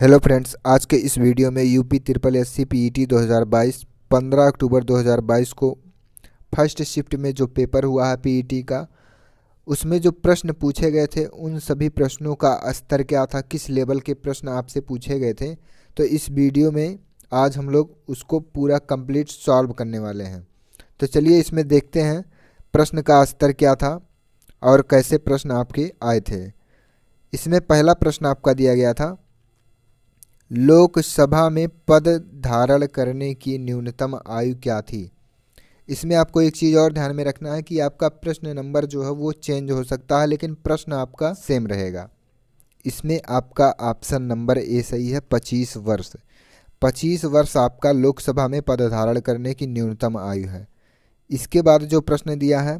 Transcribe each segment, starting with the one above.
Hello friends, आज के इस वीडियो में यूपी ट्रिपल एससी पीईटी 2022 15 अक्टूबर 2022 को फर्स्ट शिफ्ट में जो पेपर हुआ है पीईटी का, उसमें जो प्रश्न पूछे गए थे उन सभी प्रश्नों का स्तर क्या था, किस लेवल के प्रश्न आपसे पूछे गए थे। तो इस वीडियो में आज हम लोग उसको पूरा कंप्लीट सॉल्व करने वाले हैं। तो चलिए इसमें देखते हैं प्रश्न का स्तर क्या था और कैसे प्रश्न आपके आए थे। इसमें पहला प्रश्न आपका दिया गया था, लोकसभा में पद धारण करने की न्यूनतम आयु क्या थी। इसमें आपको एक चीज़ और ध्यान में रखना है कि आपका प्रश्न नंबर जो है वो चेंज हो सकता है, लेकिन प्रश्न आपका सेम रहेगा। इसमें आपका ऑप्शन नंबर ए सही है, 25 वर्ष। 25 वर्ष आपका लोकसभा में पद धारण करने की न्यूनतम आयु है। इसके बाद जो प्रश्न दिया है,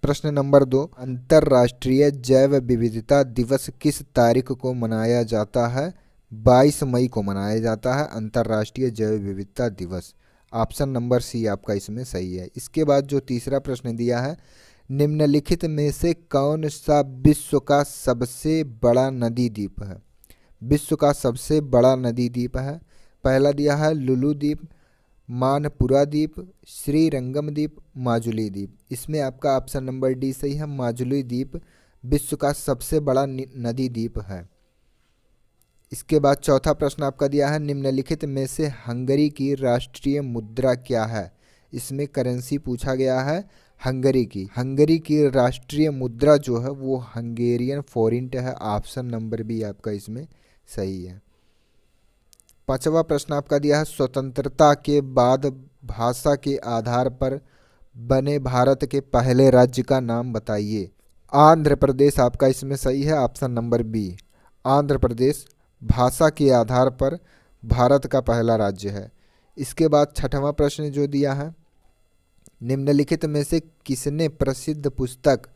प्रश्न नंबर 2, अंतर्राष्ट्रीय जैव विविधता दिवस किस तारीख को मनाया जाता है। 22 मई को मनाया जाता है अंतर्राष्ट्रीय जैव विविधता दिवस। ऑप्शन नंबर सी आपका इसमें सही है। इसके बाद जो तीसरा प्रश्न दिया है, निम्नलिखित में से कौन सा विश्व का सबसे बड़ा नदी द्वीप है। विश्व का सबसे बड़ा नदी द्वीप है। पहला दिया है लुलु द्वीप, मानपुरा द्वीप, श्रीरंगम द्वीप, माजुली द्वीप। इसमें आपका ऑप्शन नंबर डी सही है, माजुली द्वीप विश्व का सबसे बड़ा नदी द्वीप है। इसके बाद चौथा प्रश्न आपका दिया है, निम्नलिखित में से हंगरी की राष्ट्रीय मुद्रा क्या है। इसमें करेंसी पूछा गया है हंगरी की। हंगरी की राष्ट्रीय मुद्रा जो है वो हंगेरियन फॉरिंट है। ऑप्शन नंबर बी आपका इसमें सही है। पांचवा प्रश्न आपका दिया है, स्वतंत्रता के बाद भाषा के आधार पर बने भारत के पहले राज्य का नाम बताइए। आंध्र प्रदेश आपका इसमें सही है, option number B. Andhra Pradesh भाषा के आधार पर भारत का पहला राज्य है। इसके बाद छठवां प्रश्न जो दिया है, निम्नलिखित में से किसने प्रसिद्ध पुस्तक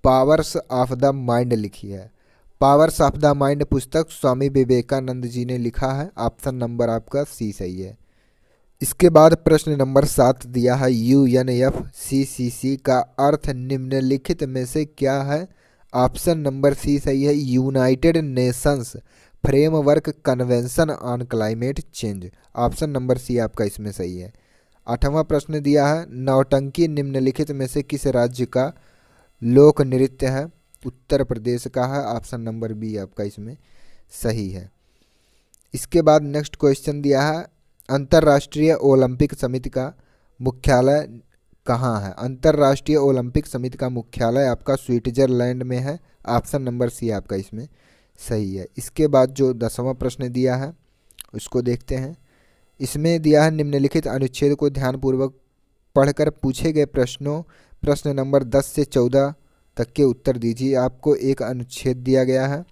पावर्स ऑफ द माइंड लिखी है। पावर्स ऑफ द माइंड पुस्तक स्वामी विवेकानंद जी ने लिखा है। ऑप्शन नंबर आपका सी सही है। इसके बाद प्रश्न नंबर 7 दिया है, UNFCCC का अर्थ निम्नलिखित में से क्या है। ऑप्शन नंबर सी सही है, United Nations Framework Convention on Climate Change. Option number C आपका इसमें सही है। आठवां प्रश्न दिया है, नौटंकी निम्नलिखित में से किस राज्य का लोक नृत्य है। उत्तर प्रदेश का है। ऑप्शन नंबर बी आपका इसमें सही है। इसके बाद नेक्स्ट क्वेश्चन दिया है, अंतर्राष्ट्रीय ओलंपिक समिति का मुख्यालय कहाँ है। अंतर्राष्ट्रीय ओलंपिक समिति का मुख्यालय आपका स्विट्जरलैंड में है। ऑप्शन नंबर सी आपका इसमें सही है। इसके बाद जो 10वां प्रश्न दिया है उसको देखते हैं। इसमें दिया है, निम्नलिखित अनुच्छेद को ध्यानपूर्वक पढ़कर पूछे गए प्रश्न नंबर 10 से 14 तक के उत्तर दीजिए। आपको एक अनुच्छेद दिया गया है,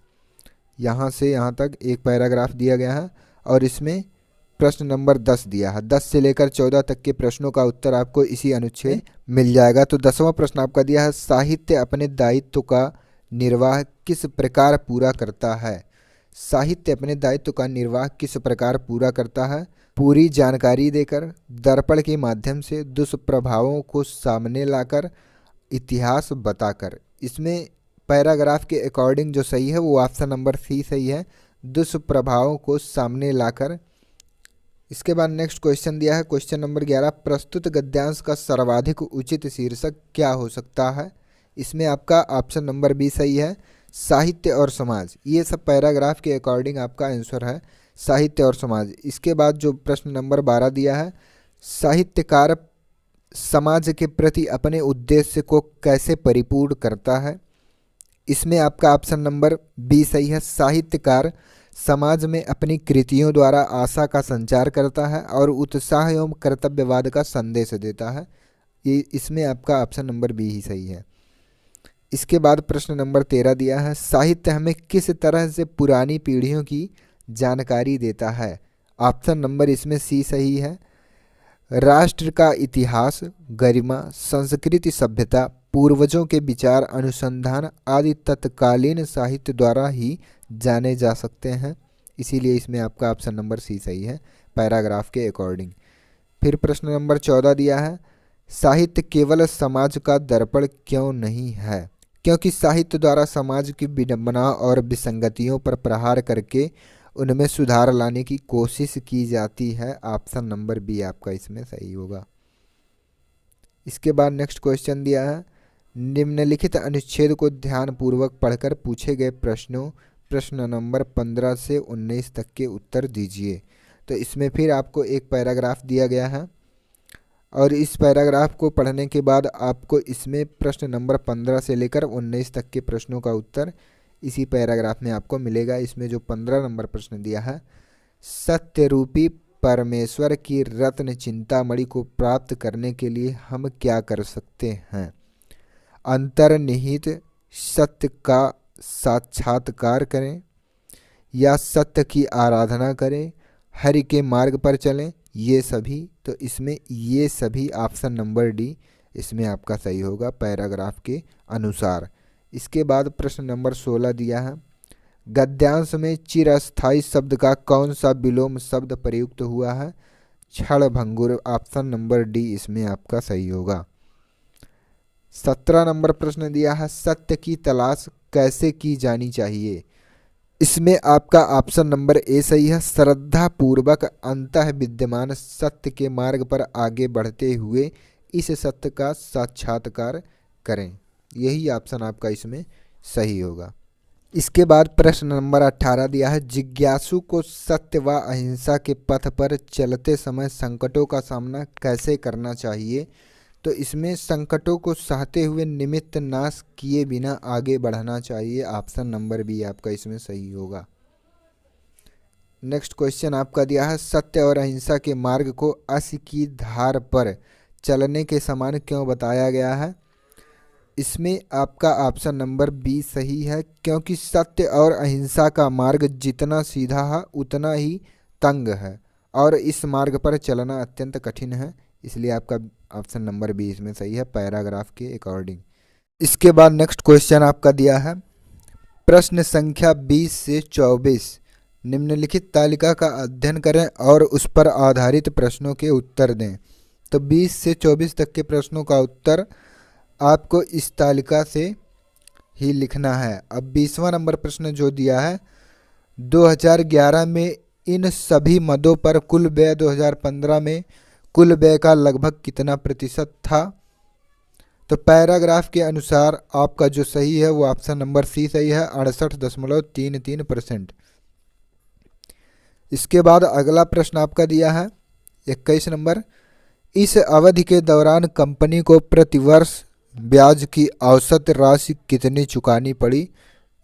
यहाँ से यहाँ तक एक पैराग्राफ दिया गया है और इसमें प्रश्न नंबर 10 दिया है। 10 से लेकर 14 तक के प्रश्नों का उत्तर आपको इसी अनुच्छेद मिल जाएगा। तो 10वां प्रश्न आपका दिया है, साहित्य अपने दायित्व का निर्वाह किस प्रकार पूरा करता है। साहित्य अपने दायित्व का निर्वाह किस प्रकार पूरा करता है। पूरी जानकारी देकर, दर्पण के माध्यम से, दुष्प्रभावों को सामने लाकर, इतिहास बताकर। इसमें पैराग्राफ के अकॉर्डिंग जो सही है वो ऑप्शन नंबर सी सही है, दुष्प्रभावों को सामने लाकर। इसके बाद नेक्स्ट क्वेश्चन दिया है, क्वेश्चन नंबर 11, प्रस्तुत गद्यांश का सर्वाधिक उचित शीर्षक क्या हो सकता है। इसमें आपका ऑप्शन नंबर बी सही है, साहित्य और समाज। ये सब पैराग्राफ के अकॉर्डिंग आपका आंसर है, साहित्य और समाज। इसके बाद जो प्रश्न नंबर 12 दिया है, साहित्यकार समाज के प्रति अपने उद्देश्य को कैसे परिपूर्ण करता है। इसमें आपका ऑप्शन नंबर बी सही है, साहित्यकार समाज में अपनी कृतियों द्वारा आशा का संचार करता है और उत्साह एवं कर्तव्यवाद का संदेश देता है। ये इसमें आपका ऑप्शन नंबर बी ही सही है। इसके बाद प्रश्न नंबर 13 दिया है, साहित्य हमें किस तरह से पुरानी पीढ़ियों की जानकारी देता है। ऑप्शन नंबर इसमें सी सही है, राष्ट्र का इतिहास, गरिमा, संस्कृति, सभ्यता, पूर्वजों के विचार, अनुसंधान आदि तत्कालीन साहित्य द्वारा ही जाने जा सकते हैं। इसीलिए इसमें आपका ऑप्शन नंबर सी सही है, पैराग्राफ के अकॉर्डिंग। फिर प्रश्न नंबर 14 दिया है, साहित्य केवल समाज का दर्पण क्यों नहीं है। क्योंकि साहित्य द्वारा समाज की विडंबना और विसंगतियों पर प्रहार करके उनमें सुधार लाने की कोशिश की जाती है। ऑप्शन नंबर बी आपका इसमें सही होगा। इसके बाद नेक्स्ट क्वेश्चन दिया है, निम्नलिखित अनुच्छेद को ध्यानपूर्वक पढ़कर पूछे गए प्रश्न नंबर 15 से 19 तक के उत्तर दीजिए। तो इसमें फिर आपको एक पैराग्राफ दिया गया है और इस पैराग्राफ को पढ़ने के बाद आपको इसमें प्रश्न नंबर 15 से लेकर 19 तक के प्रश्नों का उत्तर इसी पैराग्राफ में आपको मिलेगा। इसमें जो 15 नंबर प्रश्न दिया है, सत्य रूपी परमेश्वर की रत्न चिंतामणि को प्राप्त करने के लिए हम क्या कर सकते हैं? अंतर्निहित सत्य का साक्षात्कार करें या सत्य की आराधना करें, हरि के मार्ग पर चलें, ये सभी। तो इसमें ये सभी ऑप्शन नंबर डी इसमें आपका सही होगा पैराग्राफ के अनुसार। इसके बाद प्रश्न नंबर 16 दिया है, गद्यांश में चिरस्थायी शब्द का कौन सा विलोम शब्द प्रयुक्त हुआ है? क्षणभंगुर। ऑप्शन नंबर डी इसमें आपका सही होगा। 17 नंबर प्रश्न दिया है, सत्य की तलाश कैसे की जानी चाहिए? इसमें आपका ऑप्शन नंबर ए सही है। श्रद्धा पूर्वक अंतः विद्यमान सत्य के मार्ग पर आगे बढ़ते हुए इस सत्य का साक्षात्कार करें। यही ऑप्शन आपका इसमें सही होगा। इसके बाद प्रश्न नंबर 18 दिया है, जिज्ञासु को सत्य व अहिंसा के पथ पर चलते समय संकटों का सामना कैसे करना चाहिए? तो इसमें संकटों को सहते हुए निमित्त नाश किए बिना आगे बढ़ना चाहिए। ऑप्शन नंबर बी आपका इसमें सही होगा। नेक्स्ट क्वेश्चन आपका दिया है, सत्य और अहिंसा के मार्ग को अस्य की धार पर चलने के समान क्यों बताया गया है? इसमें आपका ऑप्शन नंबर बी सही है, क्योंकि सत्य और अहिंसा का मार्ग जितना सीधा है उतना ही तंग है और इस मार्ग पर चलना अत्यंत कठिन है। इसलिए आपका ऑप्शन नंबर बी इसमें सही है पैराग्राफ के अकॉर्डिंग। इसके बाद नेक्स्ट क्वेश्चन आपका दिया है, प्रश्न संख्या 20 से 24 निम्नलिखित तालिका का अध्ययन करें और उस पर आधारित प्रश्नों के उत्तर दें। तो 20 से 24 तक के प्रश्नों का उत्तर आपको इस तालिका से ही लिखना है। अब 20वां नंबर प्रश्न जो दिया है, 2011 में इन सभी मदों पर कुल व्यय 2015 में कुल व्यय का लगभग कितना प्रतिशत था? तो पैराग्राफ के अनुसार आपका जो सही है वो ऑप्शन नंबर सी सही है, 68.33%। इसके बाद अगला प्रश्न आपका दिया है 21 नंबर, इस अवधि के दौरान कंपनी को प्रतिवर्ष ब्याज की औसत राशि कितनी चुकानी पड़ी?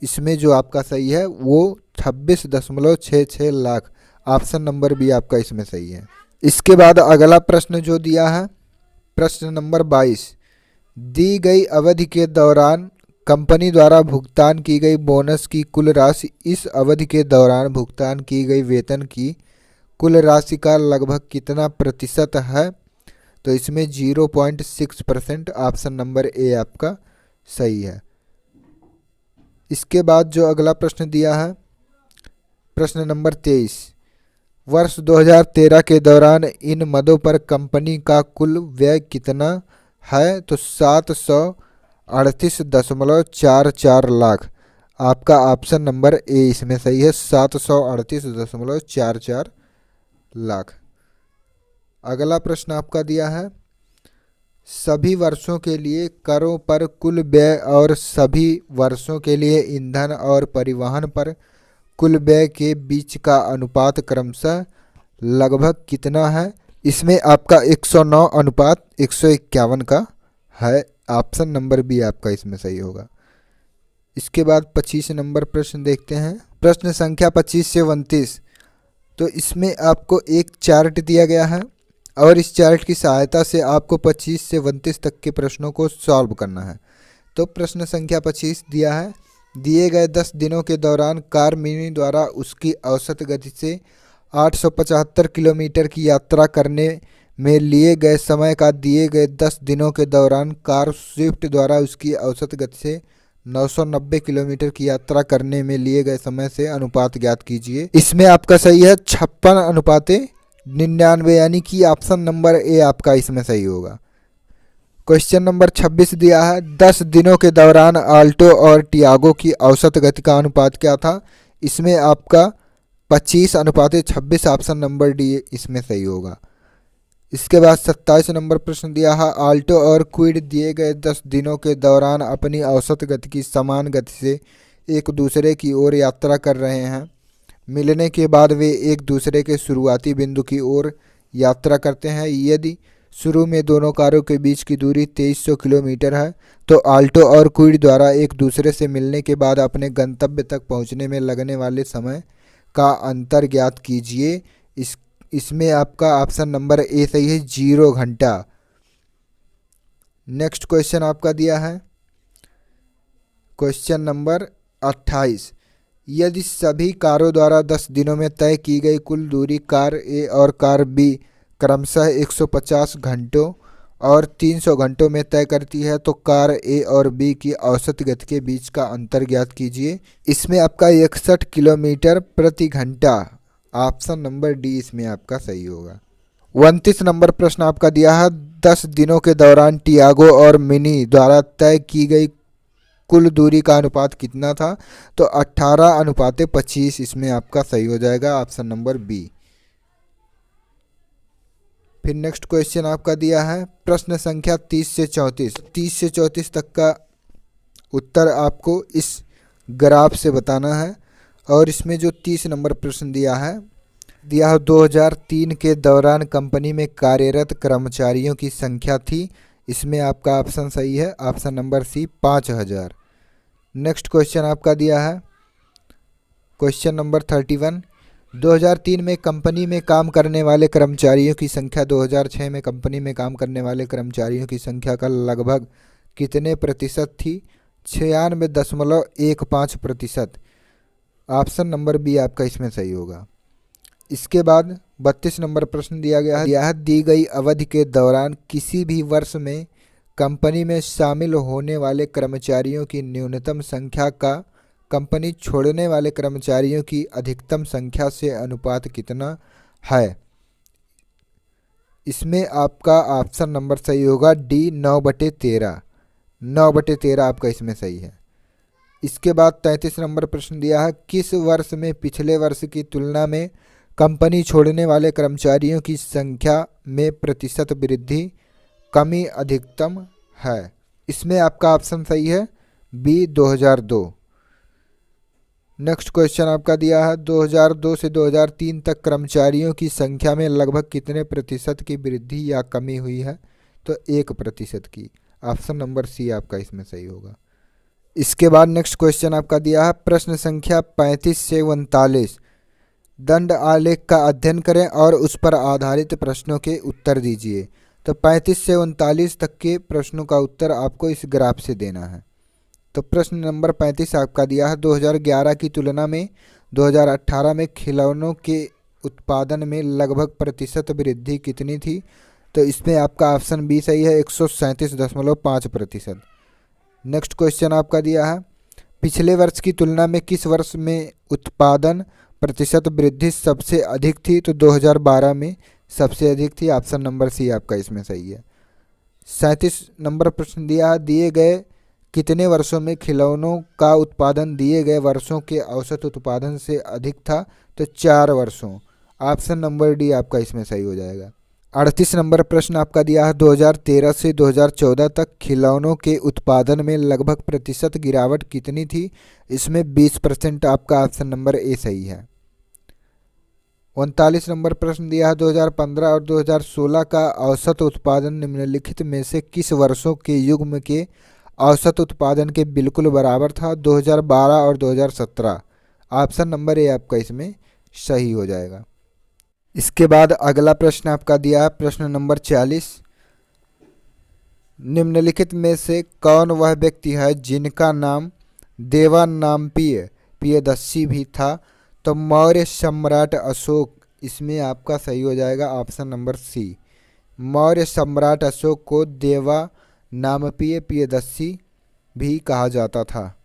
इसमें जो आपका सही है वो 26.66 लाख। ऑप्शन नंबर बी आपका इसमें सही है। इसके बाद अगला प्रश्न जो दिया है प्रश्न नंबर 22, दी गई अवधि के दौरान कंपनी द्वारा भुगतान की गई बोनस की कुल राशि इस अवधि के दौरान भुगतान की गई वेतन की कुल राशि का लगभग कितना प्रतिशत है? तो इसमें 0.6%। ऑप्शन नंबर ए आपका सही है। इसके बाद जो अगला प्रश्न दिया है प्रश्न नंबर 23, वर्ष 2013 के दौरान इन मदों पर कंपनी का कुल व्यय कितना है? तो 738.44 लाख। आपका ऑप्शन नंबर ए इसमें सही है, 738.44 लाख। अगला प्रश्न आपका दिया है, सभी वर्षों के लिए करों पर कुल व्यय और सभी वर्षों के लिए ईंधन और परिवहन पर कुल व्यय के बीच का अनुपात क्रमशः लगभग कितना है? इसमें आपका 109:151 का है। ऑप्शन नंबर बी आपका इसमें सही होगा। इसके बाद 25 नंबर प्रश्न देखते हैं, प्रश्न संख्या 25 से 29। तो इसमें आपको एक चार्ट दिया गया है और इस चार्ट की सहायता से आपको 25 से 29 तक के प्रश्नों को सॉल्व करना है। तो प्रश्न संख्या 25 दिया है, दिए गए 10 दिनों के दौरान कार मिनी द्वारा उसकी औसत गति से 875 किलोमीटर की यात्रा करने में लिए गए समय का दिए गए 10 दिनों के दौरान कार स्विफ्ट द्वारा उसकी औसत गति से 990 किलोमीटर की यात्रा करने में लिए गए समय से अनुपात ज्ञात कीजिए। इसमें आपका सही है 56:99, यानी कि ऑप्शन नंबर ए आपका इसमें सही होगा। क्वेश्चन नंबर 26 दिया है, 10 दिनों के दौरान आल्टो और टियागो की औसत गति का अनुपात क्या था? इसमें आपका 25:26 ऑप्शन नंबर डी इसमें सही होगा। इसके बाद 27 नंबर प्रश्न दिया है, आल्टो और क्विड दिए गए 10 दिनों के दौरान अपनी औसत गति की समान गति से एक दूसरे की ओर यात्रा कर रहे हैं। मिलने के बाद वे एक दूसरे के शुरुआती बिंदु की ओर यात्रा करते हैं। यदि शुरू में दोनों कारों के बीच की दूरी 2300 किलोमीटर है तो आल्टो और क्विड द्वारा एक दूसरे से मिलने के बाद अपने गंतव्य तक पहुंचने में लगने वाले समय का अंतर ज्ञात कीजिए। इसमें आपका ऑप्शन नंबर ए सही है, 0 घंटा। नेक्स्ट क्वेश्चन आपका दिया है क्वेश्चन नंबर 28, यदि सभी कारों द्वारा 10 दिनों में तय की गई कुल दूरी कार ए और कार बी क्रमशः 150 घंटों और 300 घंटों में तय करती है तो कार ए और बी की औसत गति के बीच का अंतर ज्ञात कीजिए। इसमें आपका 61 किलोमीटर प्रति घंटा, ऑप्शन नंबर डी इसमें आपका सही होगा। 29 नंबर प्रश्न आपका दिया है, 10 दिनों के दौरान टियागो और मिनी द्वारा तय की गई कुल दूरी का अनुपात कितना था? तो 18:25 इसमें आपका सही हो जाएगा, ऑप्शन नंबर बी। फिर नेक्स्ट क्वेश्चन आपका दिया है प्रश्न संख्या 30 से 34। 30 से 34 तक का उत्तर आपको इस ग्राफ से बताना है। और इसमें जो 30 नंबर प्रश्न दिया है 2003 के दौरान कंपनी में कार्यरत कर्मचारियों की संख्या थी। इसमें आपका ऑप्शन सही है, option number C 5000। Next question आपका दिया है क्वेश्चन नंबर 31, 2003 में कंपनी में काम करने वाले कर्मचारियों की संख्या 2006 में कंपनी में काम करने वाले कर्मचारियों की संख्या का लगभग कितने प्रतिशत थी? 96.15%, ऑप्शन नंबर बी आपका इसमें सही होगा। इसके बाद 32 नंबर प्रश्न दिया गया है, यह दी गई अवधि के दौरान किसी भी वर्ष में कंपनी में शामिल होने वाले कर्मचारियों की न्यूनतम संख्या का कंपनी छोड़ने वाले कर्मचारियों की अधिकतम संख्या से अनुपात कितना है? इसमें आपका ऑप्शन नंबर सही होगा डी 9/13। 9/13 आपका इसमें सही है। इसके बाद 33 नंबर प्रश्न दिया है, किस वर्ष में पिछले वर्ष की तुलना में कंपनी छोड़ने वाले कर्मचारियों की संख्या में प्रतिशत वृद्धि कमी अधिकतम है? इसमें आपका ऑप्शन सही है बी 2002। नेक्स्ट क्वेश्चन आपका दिया है 2002 से 2003 तक कर्मचारियों की संख्या में लगभग कितने प्रतिशत की वृद्धि या कमी हुई है? तो 1% की, ऑप्शन नंबर सी आपका इसमें सही होगा। इसके बाद नेक्स्ट क्वेश्चन आपका दिया है प्रश्न संख्या 35 से 39, दंड आलेख का अध्ययन करें और उस पर आधारित प्रश्नों के उत्तर दीजिए। तो 35 से 39 तक के प्रश्नों का उत्तर आपको इस ग्राफ से देना है। तो प्रश्न नंबर 35 आपका दिया है 2011 की तुलना में 2018 में खिलौनों के उत्पादन में लगभग प्रतिशत वृद्धि कितनी थी? तो इसमें आपका ऑप्शन बी सही है, 137.5%। नेक्स्ट क्वेश्चन आपका दिया है पिछले वर्ष की तुलना में किस वर्ष में उत्पादन प्रतिशत वृद्धि सबसे अधिक थी? तो 2012 में सबसे अधिक थी, ऑप्शन नंबर सी आपका इसमें सही है। 37 नंबर प्रश्न दिया है दिए गए कितने वर्षों में खिलौनों का उत्पादन दिए गए वर्षों के औसत उत्पादन से अधिक था? तो 4 वर्षों, ऑप्शन नंबर डी आपका इसमें सही हो जाएगा। 38 नंबर प्रश्न आपका दिया है 2013 से 2014 तक खिलौनों के उत्पादन में लगभग प्रतिशत गिरावट कितनी थी? इसमें 20% आपका ऑप्शन नंबर ए सही है। 39 नंबर प्रश्न दिया है 2015 और 2016 का औसत उत्पादन निम्नलिखित में से किस वर्षों के युग्म के औसत उत्पादन के बिल्कुल बराबर था? 2012 और 2017, ऑप्शन नंबर ए आपका इसमें सही हो जाएगा। इसके बाद अगला प्रश्न आपका दिया है प्रश्न नंबर 40, निम्नलिखित में से कौन वह व्यक्ति है जिनका नाम देवानाम्पीय प्रियदर्शी भी था? तो मौर्य सम्राट अशोक, इसमें आपका सही हो जाएगा, ऑप्शन नंबर सी। मौर्य सम्राट अशोक को देवानाम्पीय प्रियदर्शी भी कहा जाता था।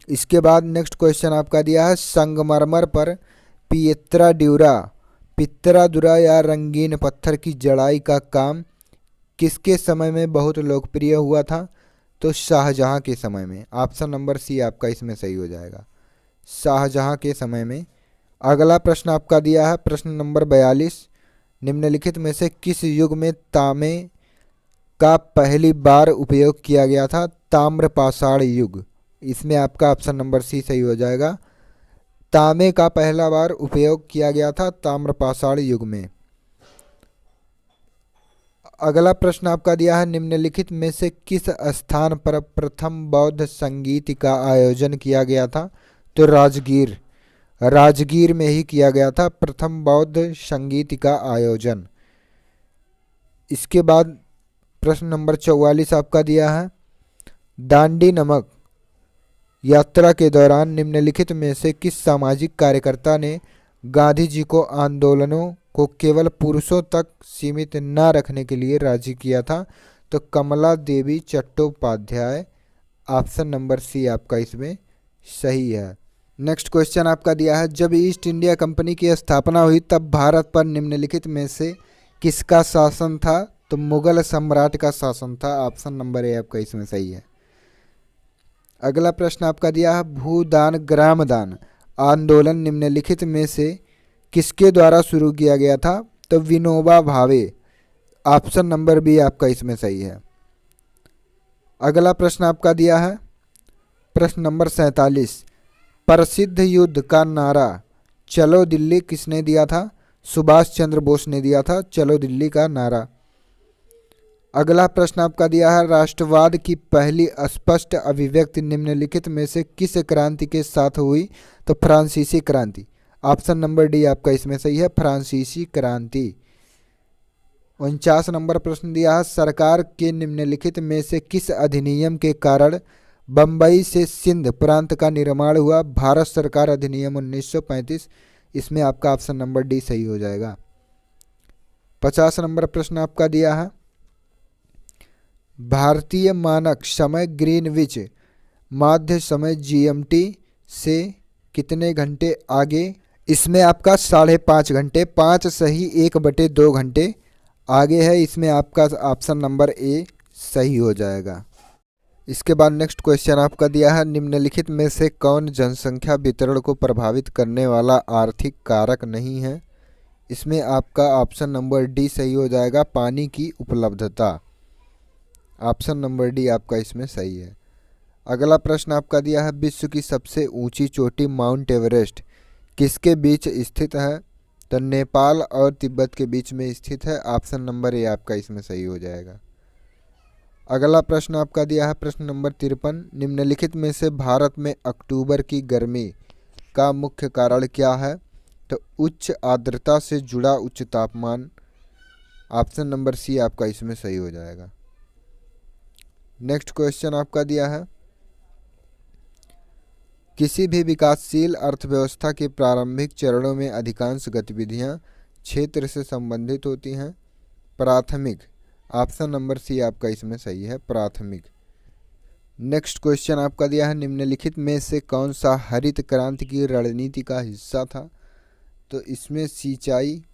इसके बाद नेक्स्ट क्वेश्चन आपका दिया है संगमरमर पर पित्तरादुरा या रंगीन पत्थर की जड़ाई का काम किसके समय में बहुत लोकप्रिय हुआ था? तो शाहजहां के समय में, ऑप्शन नंबर सी आपका इसमें सही हो जाएगा। शाहजहां के समय में। अगला प्रश्न आपका दिया है प्रश्न नंबर 42, निम्नलिखित में से किस युग में तांबे का पहली बार उपयोग किया गया था? ताम्रपाषाण युग। इसमें आपका ऑप्शन नंबर सी सही हो जाएगा। तांबे का पहला बार उपयोग किया गया था ताम्रपाषाण युग में। अगला प्रश्न आपका दिया है निम्नलिखित में से किस स्थान पर प्रथम बौद्ध संगीत का आयोजन किया गया था? तो राजगीर। राजगीर में ही किया गया था प्रथम बौद्ध संगीत का आयोजन। इसके बाद प्रश्न नंबर 44 आपका दिया है दांडी नामक यात्रा के दौरान निम्नलिखित में से किस सामाजिक कार्यकर्ता ने गांधी जी को आंदोलनों को केवल पुरुषों तक सीमित न रखने के लिए राजी किया था? तो कमला देवी चट्टोपाध्याय। ऑप्शन नंबर सी आपका इसमें सही है। नेक्स्ट क्वेश्चन आपका दिया है जब ईस्ट इंडिया कंपनी की स्थापना हुई तब भारत पर निम्नलिखित में से किसका शासन था? तो मुगल सम्राट का शासन था। ऑप्शन नंबर ए आपका इसमें सही है। अगला प्रश्न आपका दिया है भूदान ग्राम दान आंदोलन निम्नलिखित में से किसके द्वारा शुरू किया गया था? तो Vinoba Bhave. Option number B आपका इसमें सही है। अगला प्रश्न आपका दिया है प्रश्न नंबर 47, प्रसिद्ध युद्ध का नारा चलो दिल्ली किसने दिया था? सुभाष चंद्र बोस ने दिया था चलो दिल्ली का नारा। अगला प्रश्न आपका दिया है राष्ट्रवाद की पहली स्पष्ट अभिव्यक्ति निम्नलिखित में से किस क्रांति के साथ हुई? तो फ्रांसीसी क्रांति। ऑप्शन नंबर डी आपका इसमें सही है, फ्रांसीसी क्रांति। 49 नंबर प्रश्न दिया है सरकार के निम्नलिखित में से किस अधिनियम के कारण बंबई से सिंध प्रांत का निर्माण हुआ? भारत सरकार अधिनियम 1935। इसमें आपका ऑप्शन नंबर डी सही हो जाएगा। 50 नंबर प्रश्न आपका दिया है भारतीय मानक समय ग्रीनविच माध्य समय जीएमटी से कितने घंटे आगे? इसमें आपका 5.5 घंटे, 5 सही 1/2 घंटे आगे है। इसमें आपका ऑप्शन नंबर ए सही हो जाएगा। इसके बाद नेक्स्ट क्वेश्चन आपका दिया है निम्नलिखित में से कौन जनसंख्या वितरण को प्रभावित करने वाला आर्थिक कारक नहीं है? इसमें आपका ऑप्शन नंबर डी सही हो जाएगा, पानी की उपलब्धता। ऑप्शन नंबर डी आपका इसमें सही है। अगला प्रश्न आपका दिया है विश्व की सबसे ऊंची चोटी माउंट एवरेस्ट किसके बीच स्थित है? तो नेपाल और तिब्बत के बीच में स्थित है। ऑप्शन नंबर ए आपका इसमें सही हो जाएगा। अगला प्रश्न आपका दिया है प्रश्न नंबर 53, निम्नलिखित में से भारत में अक्टूबर की गर्मी का मुख्य कारण क्या है? तो उच्च आर्द्रता से जुड़ा उच्च तापमान। ऑप्शन नंबर सी आपका इसमें सही हो जाएगा। नेक्स्ट क्वेश्चन आपका दिया है किसी भी विकासशील अर्थव्यवस्था के प्रारंभिक चरणों में अधिकांश गतिविधियां क्षेत्र से संबंधित होती हैं। प्राथमिक। ऑप्शन नंबर सी आपका इसमें सही है, प्राथमिक। नेक्स्ट क्वेश्चन आपका दिया है निम्नलिखित में से कौन सा हरित क्रांति की रणनीति का हिस्सा था? तो इसमें सिंचाई,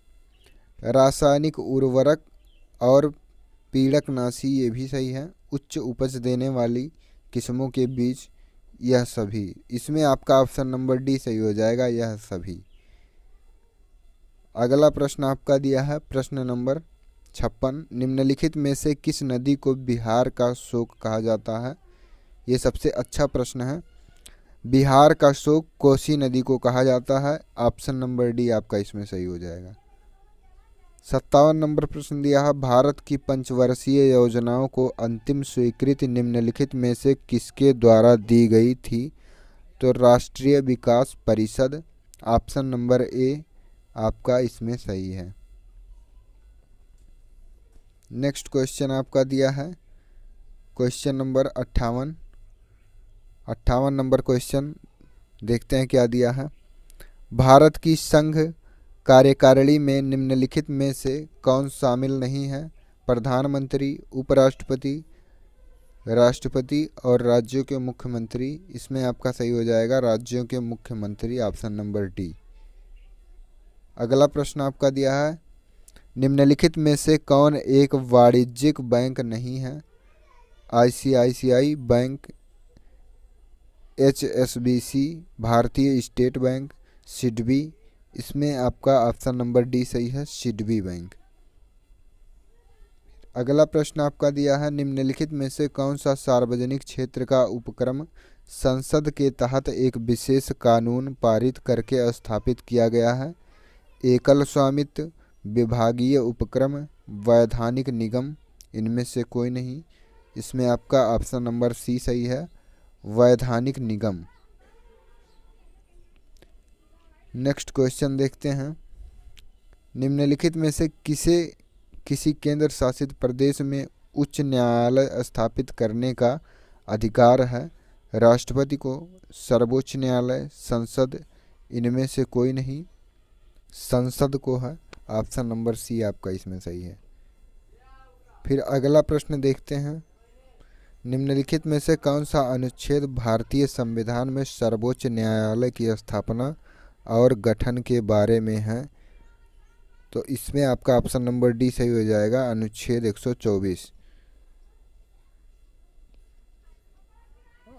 रासायनिक उर्वरक और पीड़कनाशी ये भी सही है। उच्च उपज देने वाली किस्मों के बीच यह सभी। इसमें आपका ऑप्शन नंबर डी सही हो जाएगा, यह सभी। अगला प्रश्न आपका दिया है प्रश्न नंबर 56, निम्नलिखित में से किस नदी को बिहार का शोक कहा जाता है? ये सबसे अच्छा प्रश्न है। बिहार का शोक कोसी नदी को कहा जाता है। ऑप्शन नंबर डी आपका इसमें सही हो जाएगा। 57 नंबर प्रश्न दिया है भारत की पंचवर्षीय योजनाओं को अंतिम स्वीकृति निम्नलिखित में से किसके द्वारा दी गई थी? तो राष्ट्रीय विकास परिषद। ऑप्शन नंबर ए आपका इसमें सही है। नेक्स्ट क्वेश्चन आपका दिया है क्वेश्चन नंबर 58 नंबर क्वेश्चन देखते हैं क्या दिया है। भारत की संघ कार्यकारिणी में निम्नलिखित में से कौन शामिल नहीं है? प्रधानमंत्री, उपराष्ट्रपति, राष्ट्रपति और राज्यों के मुख्यमंत्री। इसमें आपका सही हो जाएगा राज्यों के मुख्यमंत्री। Option number D. अगला प्रश्न आपका दिया है निम्नलिखित में से कौन एक वाणिज्यिक बैंक नहीं है? आईसीआईसीआई बैंक, HSBC, भारतीय स्टेट बैंक, सिडबी। इसमें आपका ऑप्शन नंबर डी सही है, सिडबी बैंक। अगला प्रश्न आपका दिया है, निम्नलिखित में से कौन सा सार्वजनिक क्षेत्र का उपक्रम संसद के तहत एक विशेष कानून पारित करके स्थापित किया गया है? एकल स्वामित्व, विभागीय उपक्रम, वैधानिक निगम। इनमें से कोई नहीं। इसमें आपका ऑप्शन नंबर सी सही है, वैधानिक निगम। नेक्स्ट क्वेश्चन देखते हैं, निम्नलिखित में से किसी केंद्र शासित प्रदेश में उच्च न्यायालय स्थापित करने का अधिकार है? राष्ट्रपति को, सर्वोच्च न्यायालय, संसद। इनमें से कोई नहीं, संसद को है। ऑप्शन नंबर सी आपका इसमें सही है। फिर अगला प्रश्न देखते हैं, निम्नलिखित में से कौन सा अनुच्छेद भारतीय संविधान में सर्वोच्च न्यायालय की स्थापना और गठन के बारे में है? तो इसमें आपका ऑप्शन नंबर डी सही हो जाएगा, अनुच्छेद 124।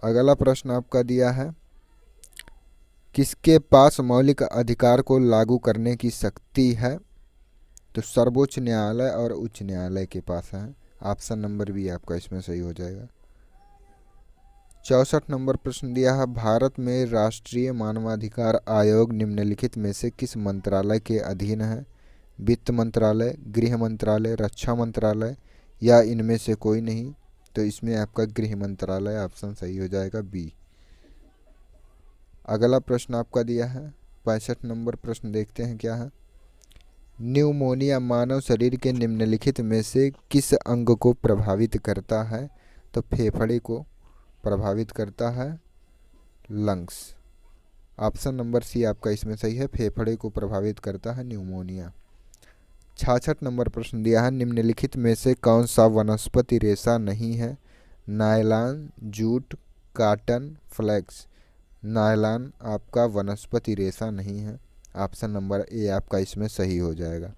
अगला प्रश्न आपका दिया है, किसके पास मौलिक अधिकार को लागू करने की शक्ति है? तो सर्वोच्च न्यायालय और उच्च न्यायालय के पास है। ऑप्शन नंबर बी आपका इसमें सही हो जाएगा। 64 नंबर प्रश्न दिया है, भारत में राष्ट्रीय मानवाधिकार आयोग निम्नलिखित में से किस मंत्रालय के अधीन है? वित्त मंत्रालय, गृह मंत्रालय, रक्षा मंत्रालय, या इनमें से कोई नहीं? तो इसमें आपका गृह मंत्रालय ऑप्शन सही हो जाएगा, बी। अगला प्रश्न आपका दिया है, 65 नंबर प्रश्न देखते हैं क्या है, न्यूमोनिया मानव शरीर के निम्नलिखित में से किस अंग को प्रभावित करता है? तो फेफड़े को प्रभावित करता है, लंग्स। ऑप्शन नंबर सी आपका इसमें सही है, फेफड़े को प्रभावित करता है न्यूमोनिया। 66 नंबर प्रश्न दिया है, निम्नलिखित में से कौन सा वनस्पति रेशा नहीं है? Nylon, jute, cotton, flax. Nylon आपका वनस्पति रेशा नहीं है। ऑप्शन नंबर ए आपका इसमें सही हो जाएगा।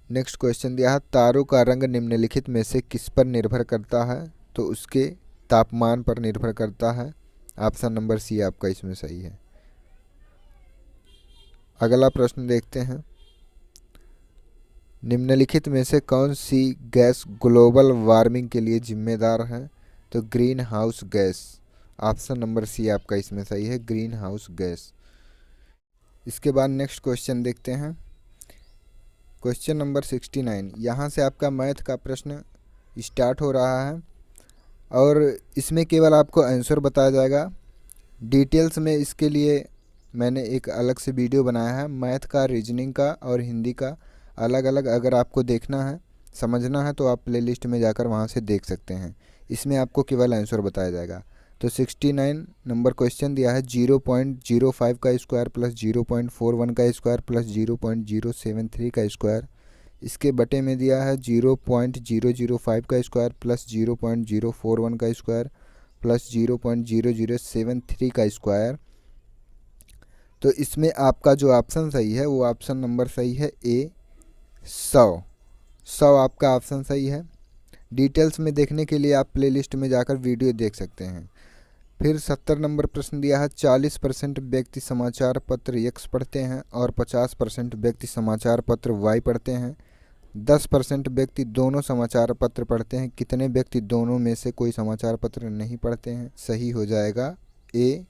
नेक्स्ट क्वेश्चन दिया है, तारों का रंग निम्नलिखित में से किस पर निर्भर करता है? तो उसके तापमान पर निर्भर करता है। ऑप्शन नंबर सी आपका इसमें सही है। अगला प्रश्न देखते हैं, निम्नलिखित में से कौन सी गैस ग्लोबल वार्मिंग के लिए जिम्मेदार है? तो greenhouse gas. Option number C आपका इसमें सही है, ग्रीन हाउस गैस। इसके बाद नेक्स्ट क्वेश्चन देखते हैं, क्वेश्चन नंबर 69। यहाँ से आपका मैथ का प्रश्न स्टार्ट हो रहा है और इसमें केवल आपको आंसर बताया जाएगा। डिटेल्स में इसके लिए मैंने एक अलग से वीडियो बनाया है, मैथ का, रीजनिंग का और हिंदी का अलग अलग। अगर आपको देखना है, समझना है तो आप प्लेलिस्ट में जाकर वहाँ से देख सकते हैं। इसमें आपको केवल आंसर बताया जाएगा। तो 69 नंबर क्वेश्चन दिया है, 0.05 का स्क्वायर प्लस 0.41 का स्क्वायर प्लस 0.073 का स्क्वायर। इसके बटे में दिया है 0.005 का स्क्वायर प्लस 0.041 का स्क्वायर प्लस 0.0073 का स्क्वायर। तो इसमें आपका जो ऑप्शन सही है वो ऑप्शन नंबर सही है ए, 100 आपका ऑप्शन सही है। डिटेल्स में देखने के लिए आप प्लेलिस्ट में जाकर वीडियो देख सकते हैं। फिर 70 नंबर प्रश्न दिया है, 40% व्यक्ति समाचार पत्र X पढ़ते हैं और 50% व्यक्ति समाचार पत्र Y पढ़ते हैं। 10% व्यक्ति दोनों समाचार पत्र पढ़ते हैं। कितने व्यक्ति दोनों में से कोई समाचार पत्र नहीं पढ़ते हैं? सही हो जाएगा ए,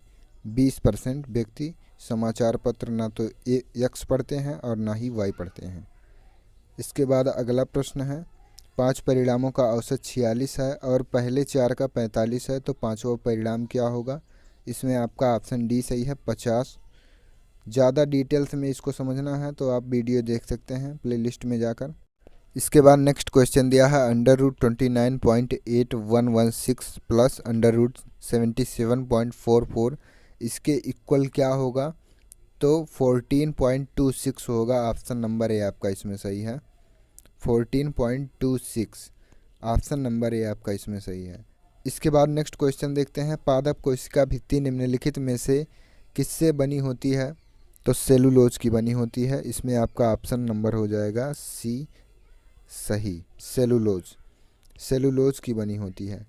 20% व्यक्ति समाचार पत्र ना तो X पढ़ते हैं और ना ही Y पढ़ते हैं। इसके बाद अगला प्रश्न है, 5 परिणामों का औसत 46 है और पहले 4 का 45 है, तो पांचवा परिणाम क्या होगा? इसमें आपका ऑप्शन डी सही है, 50। ज़्यादा डिटेल्स में इसको समझना है तो आप वीडियो देख सकते हैं प्लेलिस्ट में जाकर। इसके बाद नेक्स्ट क्वेश्चन दिया है, √29.8116 प्लस √77.44 इसके इक्वल क्या होगा? तो 14.26 होगा। ऑप्शन नंबर ए आपका इसमें सही है, 14.26। ऑप्शन नंबर ए आपका इसमें सही है। इसके बाद नेक्स्ट क्वेश्चन देखते हैं, पादप कोशिका भित्ति निम्नलिखित में से किससे बनी होती है? तो सेलुलोज की बनी होती है। इसमें आपका ऑप्शन नंबर हो जाएगा सी सही, सेलुलोज की बनी होती है।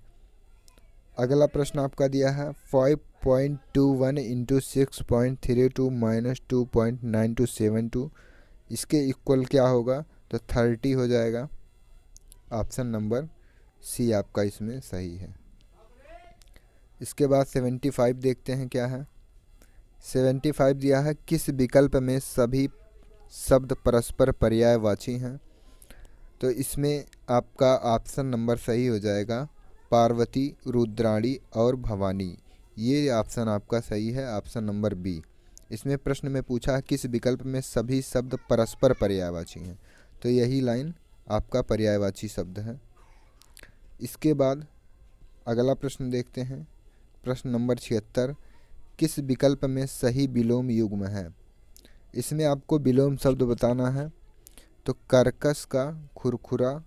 अगला प्रश्न आपका दिया है 5.21 इंटू 6.32 माइनस 2.9272, इसके इक्वल क्या होगा? तो 30 हो जाएगा। ऑप्शन नंबर सी आपका इसमें सही है। इसके बाद 75 देखते हैं क्या है। 75 दिया है किस विकल्प में सभी शब्द परस्पर पर्यायवाची हैं? तो इसमें आपका ऑप्शन नंबर सही हो जाएगा, पार्वती, रुद्राणी और भवानी। ये ऑप्शन आपका सही है, ऑप्शन नंबर बी। इसमें प्रश्न में पूछा है किस विकल्प में सभी शब्द परस्पर पर्यायवाची हैं, तो यही लाइन आपका पर्यायवाची शब्द है। इसके बाद अगला प्रश्न देखते हैं, प्रश्न नंबर 76, किस विकल्प में सही विलोम युग्म है? इसमें आपको विलोम शब्द बताना है। तो कर्कश का खुरखुरा,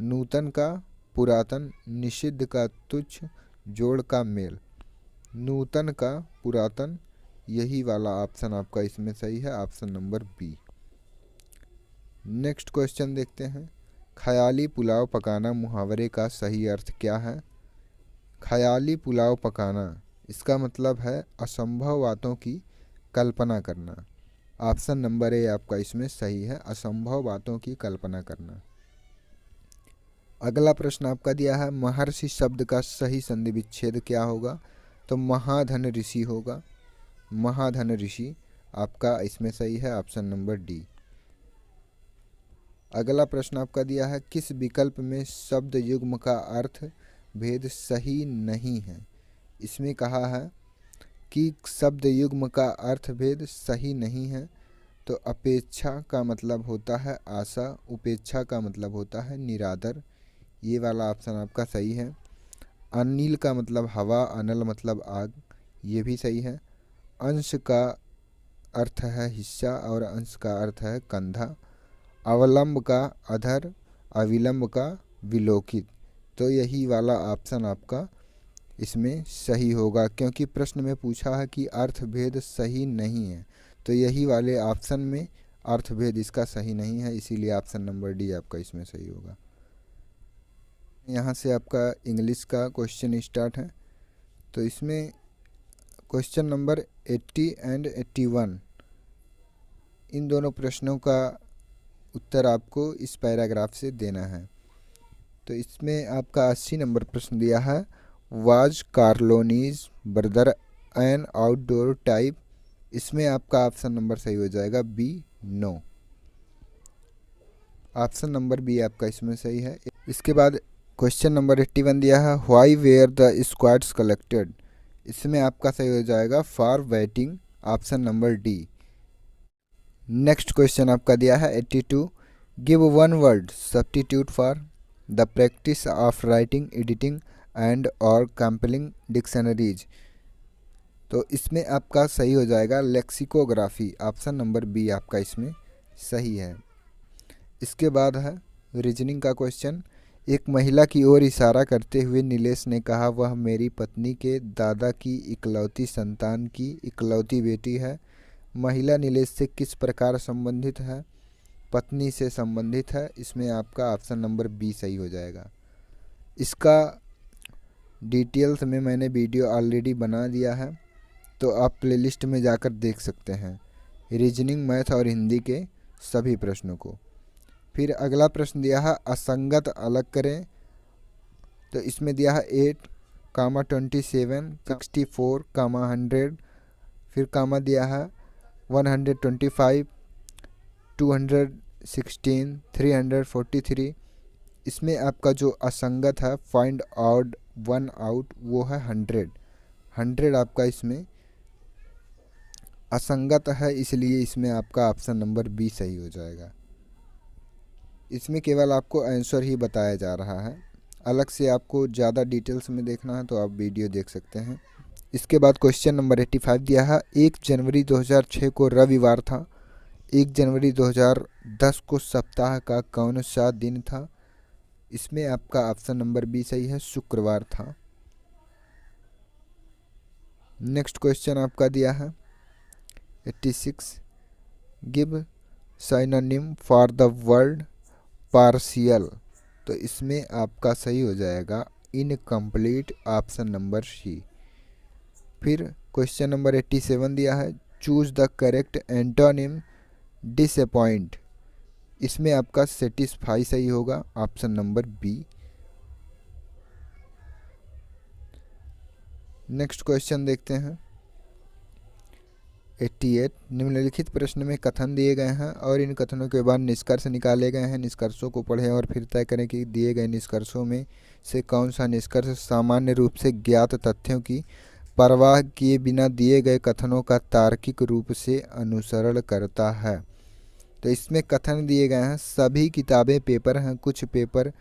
नूतन का पुरातन, निषिद्ध का तुच्छ, जोड़ का मेल। नूतन का पुरातन, यही वाला ऑप्शन आपका इसमें सही है, option number B. Next question देखते हैं, ख्याली पुलाव पकाना मुहावरे का सही अर्थ क्या है? ख्याली पुलाव पकाना, इसका मतलब है असंभव बातों की कल्पना करना। ऑप्शन नंबर ए आपका इसमें सही है, असंभव बातों की कल्पना करना। अगला प्रश्न आपका दिया है महर्षि शब्द का सही संधि विच्छेद क्या होगा? तो महाधन ऋषि होगा, महाधन ऋषि आपका इसमें सही है, ऑप्शन नंबर डी। अगला प्रश्न आपका दिया है किस विकल्प में शब्द युग्म का अर्थ भेद सही नहीं है? इसमें कहा है कि शब्द युग्म का अर्थ भेद सही नहीं है। तो अपेक्षा का मतलब होता है आशा, उपेक्षा का मतलब होता है निरादर, ये वाला ऑप्शन आपका सही है। अनिल का मतलब हवा, अनल मतलब आग, ये भी सही है। अंश का अर्थ है हिस्सा और अंश का अर्थ है कंधा। अवलंब का अधर, अविलंब का विलोकित, तो यही वाला ऑप्शन आपका इसमें सही होगा, क्योंकि प्रश्न में पूछा है कि अर्थभेद सही नहीं है, तो यही वाले ऑप्शन में अर्थभेद इसका सही नहीं है, इसीलिए ऑप्शन नंबर डी आपका इसमें सही होगा। यहाँ से आपका इंग्लिश का क्वेश्चन स्टार्ट है। तो इसमें क्वेश्चन नंबर 80 एंड 81, इन दोनों प्रश्नों का उत्तर आपको इस पैराग्राफ से देना है। तो इसमें आपका 80 नंबर प्रश्न दिया है वाज कार्लोनीज ब्रदर एन आउटडोर टाइप, इसमें आपका ऑप्शन नंबर सही हो जाएगा B, no. Option number B आपका इसमें सही है। इसके बाद क्वेश्चन नंबर 81 दिया है why were the squads collected, इसमें आपका सही हो जाएगा for waiting, option number D. Next question आपका दिया है 82, give one word substitute for the practice of writing, editing and और कंपाइलिंग डिक्शनरीज, तो इसमें आपका सही हो जाएगा लेक्सिकोग्राफी, ऑप्शन नंबर बी आपका इसमें सही है। इसके बाद है रीजनिंग का क्वेश्चन, एक महिला की ओर इशारा करते हुए नीलेश ने कहा वह मेरी पत्नी के दादा की इकलौती संतान की इकलौती बेटी है। महिला नीलेश से किस प्रकार संबंधित है? पत्नी से संबंधित है, इसमें आपका ऑप्शन नंबर बी सही हो जाएगा। इसका डिटेल्स में मैंने वीडियो ऑलरेडी बना दिया है, तो आप प्लेलिस्ट में जाकर देख सकते हैं रीजनिंग, मैथ और हिंदी के सभी प्रश्नों को। फिर अगला प्रश्न दिया है असंगत अलग करें, तो इसमें दिया है 8, 27, 64, 100, फिर कामा दिया है 125, 216, 343। इसमें आपका जो असंगत है फाइंड आउट वन आउट, वो है 100। 100 आपका इसमें असंगत है, इसलिए इसमें आपका ऑप्शन नंबर बी सही हो जाएगा। इसमें केवल आपको आंसर ही बताया जा रहा है, अलग से आपको ज़्यादा डिटेल्स में देखना है तो आप वीडियो देख सकते हैं। इसके बाद क्वेश्चन नंबर 85 दिया है 1 जनवरी 2006 को रविवार था, 1 जनवरी 2010 को सप्ताह का कौन सा दिन था? इसमें आपका ऑप्शन नंबर बी सही है, शुक्रवार था। नेक्स्ट क्वेश्चन आपका दिया है 86, give synonym for the word partial, तो इसमें आपका सही हो जाएगा इनकम्प्लीट, ऑप्शन नंबर सी। फिर क्वेश्चन नंबर 87 दिया है, choose the correct antonym disappoint. इसमें आपका सेटिस्फाई सही होगा, option number B. Next question देखते हैं 88। निम्नलिखित प्रश्न में कथन दिए गए हैं और इन कथनों के बाद निष्कर्ष निकाले गए हैं। निष्कर्षों को पढ़ें और फिर तय करें कि दिए गए निष्कर्षों में से कौन सा निष्कर्ष सामान्य रूप से ज्ञात तथ्यों की परवाह किए बिना दिए गए कथनों का तार्किक रूप से अनुसरण करता है। तो इसमें कथन दिए गए हैं, सभी किताबें पेपर हैं, कुछ पेपर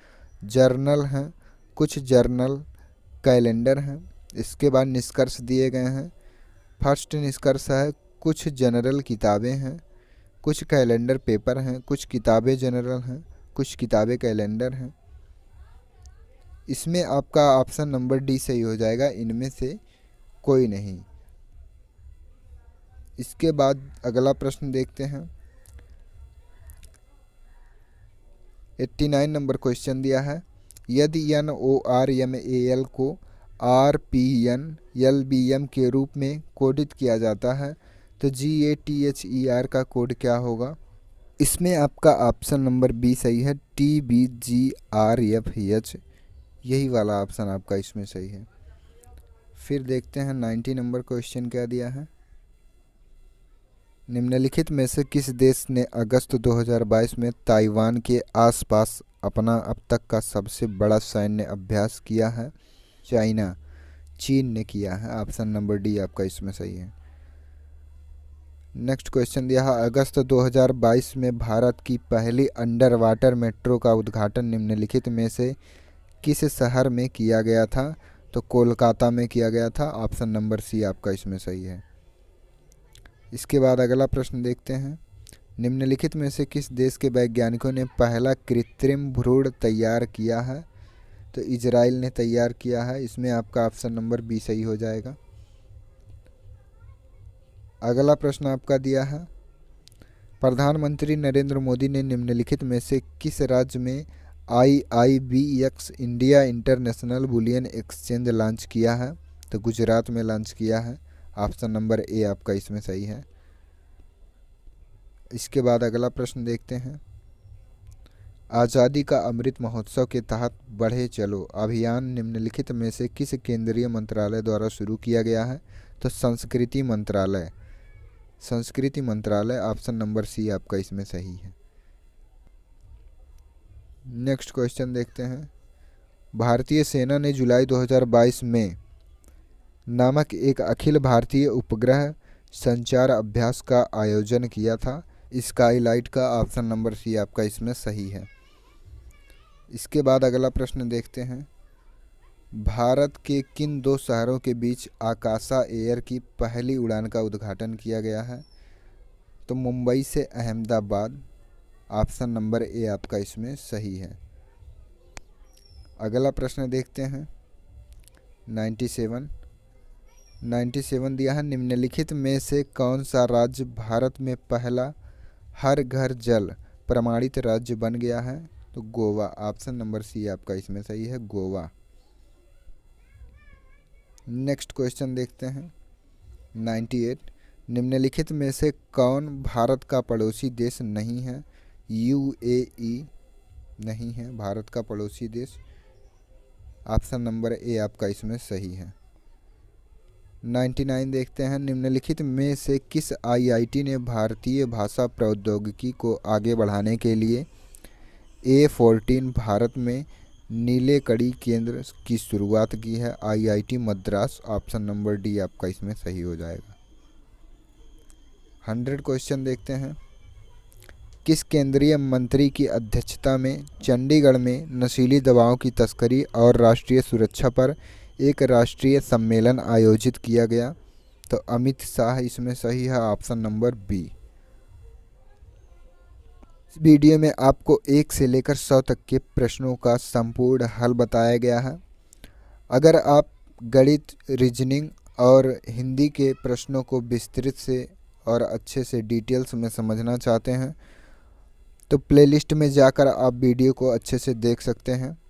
जर्नल हैं, कुछ जर्नल कैलेंडर हैं। इसके बाद निष्कर्ष दिए गए हैं। फर्स्ट निष्कर्ष है, कुछ जनरल किताबें हैं, कुछ कैलेंडर पेपर हैं, कुछ किताबें जनरल हैं, कुछ किताबें कैलेंडर हैं। इसमें आपका ऑप्शन नंबर डी सही हो जाएगा, इनमें से कोई नहीं। इसके बाद अगला प्रश्न देखते हैं 89 नंबर क्वेश्चन दिया है, यदि NORMAL को RPNLBM के रूप में कोडित किया जाता है तो GATHER का कोड क्या होगा। इसमें आपका ऑप्शन नंबर बी सही है, TBGRFH, यही वाला ऑप्शन आपका इसमें सही है। फिर देखते हैं 90 नंबर क्वेश्चन क्या दिया है, निम्नलिखित में से किस देश ने अगस्त 2022 में ताइवान के आसपास अपना अब तक का सबसे बड़ा सैन्य अभ्यास किया है। चाइना, चीन ने किया है, ऑप्शन नंबर डी आपका इसमें सही है। नेक्स्ट क्वेश्चन दिया है, अगस्त 2022 में भारत की पहली अंडर वाटर मेट्रो का उद्घाटन निम्नलिखित में से किस शहर में किया गया था। तो कोलकाता में किया गया था, ऑप्शन नंबर सी आपका इसमें सही है। इसके बाद अगला प्रश्न देखते हैं, निम्नलिखित में से किस देश के वैज्ञानिकों ने पहला कृत्रिम भ्रूण तैयार किया है। तो इजराइल ने तैयार किया है, इसमें आपका ऑप्शन नंबर बी सही हो जाएगा। अगला प्रश्न आपका दिया है, प्रधानमंत्री नरेंद्र मोदी ने निम्नलिखित में से किस राज्य में IIBX India international bullion exchange launch किया है। तो गुजरात में लॉन्च किया है, ऑप्शन नंबर ए आपका इसमें सही है। इसके बाद अगला प्रश्न देखते हैं, आज़ादी का अमृत महोत्सव के तहत बढ़े चलो अभियान निम्नलिखित में से किस केंद्रीय मंत्रालय द्वारा शुरू किया गया है। तो संस्कृति मंत्रालय, ऑप्शन नंबर सी आपका इसमें सही है। नेक्स्ट क्वेश्चन देखते हैं, भारतीय सेना ने जुलाई 2022 में नामक एक अखिल भारतीय उपग्रह संचार अभ्यास का आयोजन किया था। स्काईलाइट का ऑप्शन नंबर सी आपका इसमें सही है। इसके बाद अगला प्रश्न देखते हैं, भारत के किन दो शहरों के बीच आकाशा एयर की पहली उड़ान का उद्घाटन किया गया है। तो मुंबई से अहमदाबाद, ऑप्शन नंबर ए आपका इसमें सही है। अगला प्रश्न देखते हैं 97 दिया है, निम्नलिखित में से कौन सा राज्य भारत में पहला हर घर जल प्रमाणित राज्य बन गया है। तो गोवा, ऑप्शन नंबर सी आपका इसमें सही है, गोवा। नेक्स्ट क्वेश्चन देखते हैं 98, निम्नलिखित में से कौन भारत का पड़ोसी देश नहीं है। UAE नहीं है भारत का पड़ोसी देश, ऑप्शन नंबर ए आपका इसमें सही है। 99 देखते हैं, निम्नलिखित में से किस IIT ने भारतीय भाषा प्रौद्योगिकी को आगे बढ़ाने के लिए A14 भारत में नीले कड़ी केंद्र की शुरुआत की है। IIT Madras, option number D आपका इसमें सही हो जाएगा। 100 क्वेश्चन देखते हैं, किस केंद्रीय मंत्री की अध्यक्षता में चंडीगढ़ में नशीली दवाओं की तस्करी और राष्ट्रीय सुरक्षा पर एक राष्ट्रीय सम्मेलन आयोजित किया गया। तो अमित शाह इसमें सही है, ऑप्शन नंबर बी। इस वीडियो में आपको 1 से लेकर 100 तक के प्रश्नों का संपूर्ण हल बताया गया है। अगर आप गणित, रीजनिंग और हिंदी के प्रश्नों को विस्तृत से और अच्छे से डिटेल्स में समझना चाहते हैं तो प्लेलिस्ट में जाकर आप वीडियो को अच्छे से देख सकते हैं।